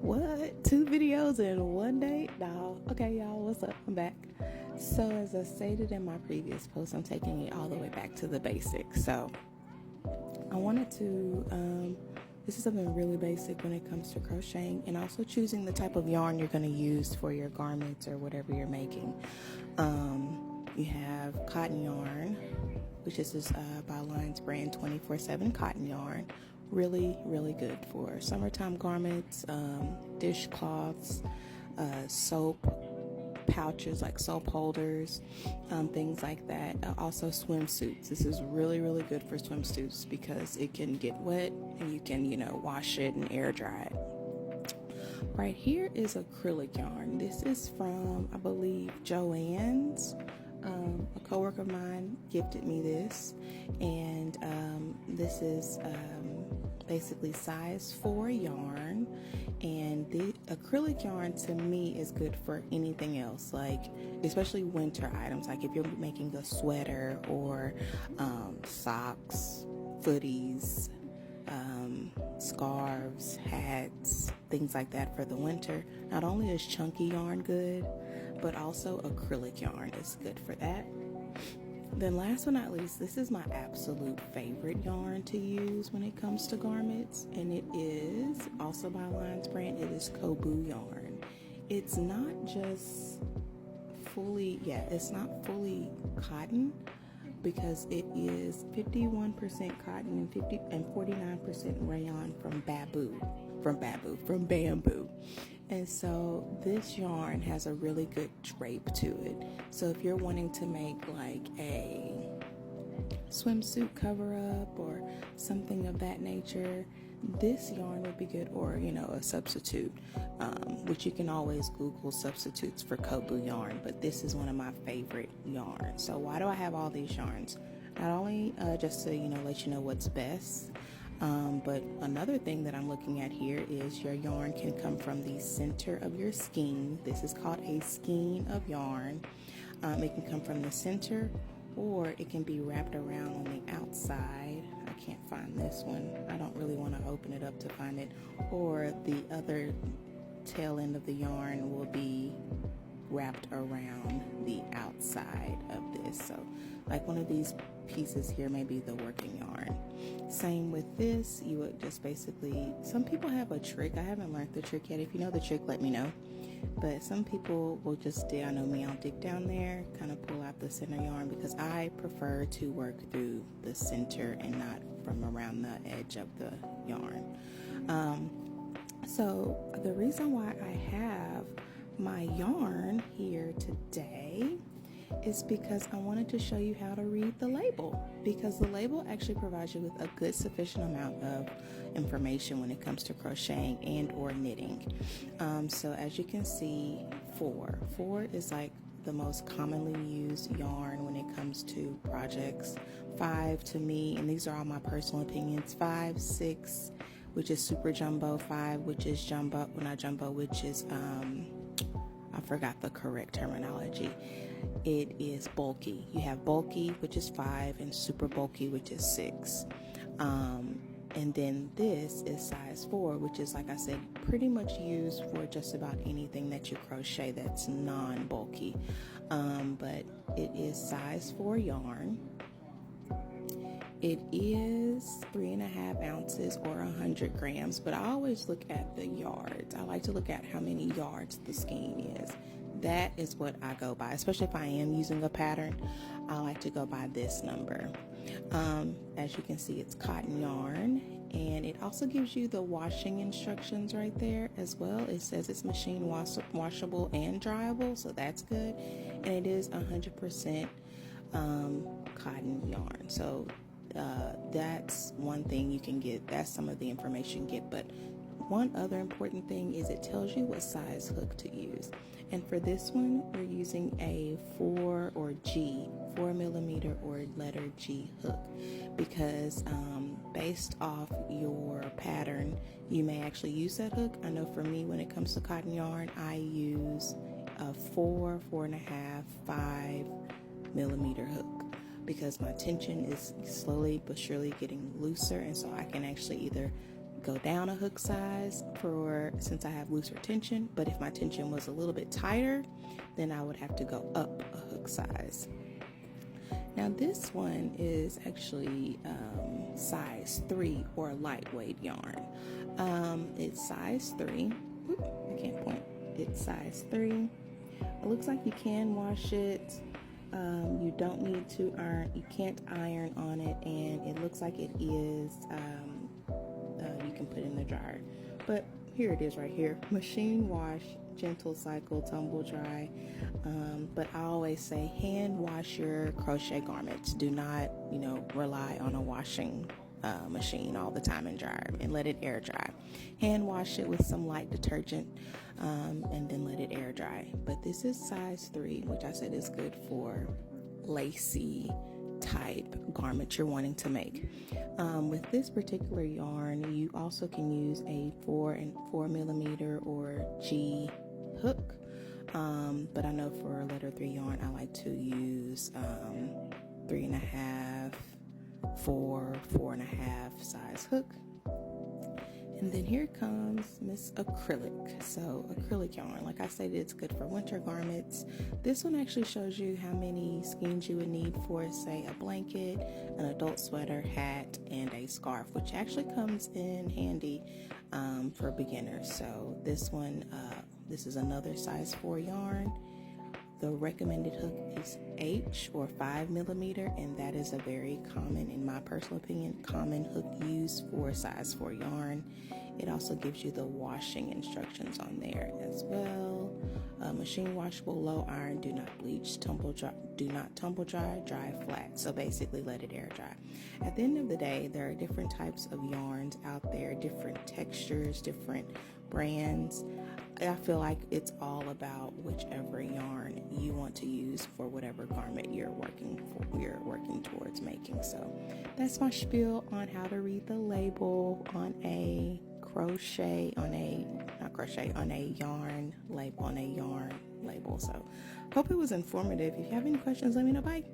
What? 2 videos in one day? No. Okay, y'all, what's up? I'm back. So, as I stated in my previous post, I'm taking it all the way back to the basics. So, I wanted to, this is something really basic when it comes to crocheting and also choosing the type of yarn you're going to use for your garments or whatever you're making. You have cotton yarn, which is this by Lines brand 24/7 cotton yarn. Really, really good for summertime garments, dishcloths, soap pouches like soap holders, things like that. Also swimsuits. This is really, really good for swimsuits because it can get wet and you can, wash it and air dry it. Right here is acrylic yarn. This is from, I believe, Joann's. A coworker of mine gifted me this, and this is basically size 4 yarn, and the acrylic yarn to me is good for anything else, like especially winter items, like if you're making a sweater or socks, footies, scarves, hats, things like that for the winter. Not only is chunky yarn good, but also acrylic yarn is good for that. Then last but not least, this is my absolute favorite yarn to use when it comes to garments, and it is also by Lines brand. It is Kobu yarn. It's not just it's not fully cotton, because it is 51% cotton and 49% rayon from bamboo. And so this yarn has a really good drape to it. So if you're wanting to make like a swimsuit cover up or something of that nature, this yarn would be good, or a substitute, which you can always Google substitutes for Kobu yarn, but this is one of my favorite yarns. So why do I have all these yarns? Not only just to let you know what's best, but another thing that I'm looking at here is your yarn can come from the center of your skein. This is called a skein of yarn. It can come from the center, or it can be wrapped around on the outside. I can't find this one. I don't really want to open it up to find it. Or the other tail end of the yarn will be wrapped around the outside of this. So like one of these pieces here may be the working yarn. Same with this. You would just basically, some people have a trick. I haven't learned the trick yet. If you know the trick, let me know. But some people will just dig, I know me, I'll dig down there, kind of pull out the center yarn, because I prefer to work through the center and not from around the edge of the yarn. So the reason why I have my yarn here today is because I wanted to show you how to read the label, because the label actually provides you with a good sufficient amount of information when it comes to crocheting and or knitting. So as you can see, 4 is like the most commonly used yarn when it comes to projects. 5 to me, and these are all my personal opinions, 5, 6, which is super jumbo, 5, which is jumbo, well, not jumbo, which is I forgot the correct terminology. It is bulky. You have bulky, which is 5, and super bulky, which is 6. And then this is size 4, which is, like I said, pretty much used for just about anything that you crochet that's non-bulky. But it is size 4 yarn. It is 3.5 ounces or 100 grams, but I always look at the yards. I like to look at how many yards the skein is. That is what I go by, especially if I am using a pattern. I like to go by this number. As you can see, it's cotton yarn, and it also gives you the washing instructions right there as well. It says it's machine washable and dryable, so that's good. And it is 100% cotton yarn. So that's one thing you can get. That's some of the information you get. But one other important thing is it tells you what size hook to use. And for this one, we're using a 4 millimeter or letter G hook, because based off your pattern, you may actually use that hook. I know for me, when it comes to cotton yarn, I use a 4.5, 5 millimeter hook, because my tension is slowly but surely getting looser, and so I can actually either go down a hook size since I have looser tension, but if my tension was a little bit tighter, then I would have to go up a hook size. Now this one is actually size 3 or lightweight yarn. It's size 3. Oop, I can't point. It's size 3. It looks like you can wash it. You don't need to iron. You can't iron on it, and it looks like it is. You can put in the dryer, but here it is right here: machine wash, gentle cycle, tumble dry. But I always say hand wash your crochet garments. Do not, rely on a washing machine all the time and dry, and let it air dry. Hand wash it with some light detergent, and then let it air dry. But this is size 3, which I said is good for lacy type garment you're wanting to make. With this particular yarn, you also can use a 4 millimeter or G hook. But I know for letter 3 yarn, I like to use 3.5, 4.5 size hook. And then here comes Miss Acrylic. So acrylic yarn, like I said, it's good for winter garments. This one actually shows you how many skeins you would need for, say, a blanket, an adult sweater, hat, and a scarf, which actually comes in handy for beginners. So this one, this is another size 4 yarn. The recommended hook is H or 5 millimeter, and that is a very common, in my personal opinion, common hook used for size 4 yarn. It also gives you the washing instructions on there as well. Machine washable, low iron, do not bleach, tumble dry, do not tumble dry, dry flat. So basically let it air dry. At the end of the day, there are different types of yarns out there, different textures, different brands. I feel like it's all about whichever yarn you want to use for whatever garment you're working towards making. So that's my spiel on how to read the label on a yarn label. So hope it was informative. If you have any questions, let me know. Bye.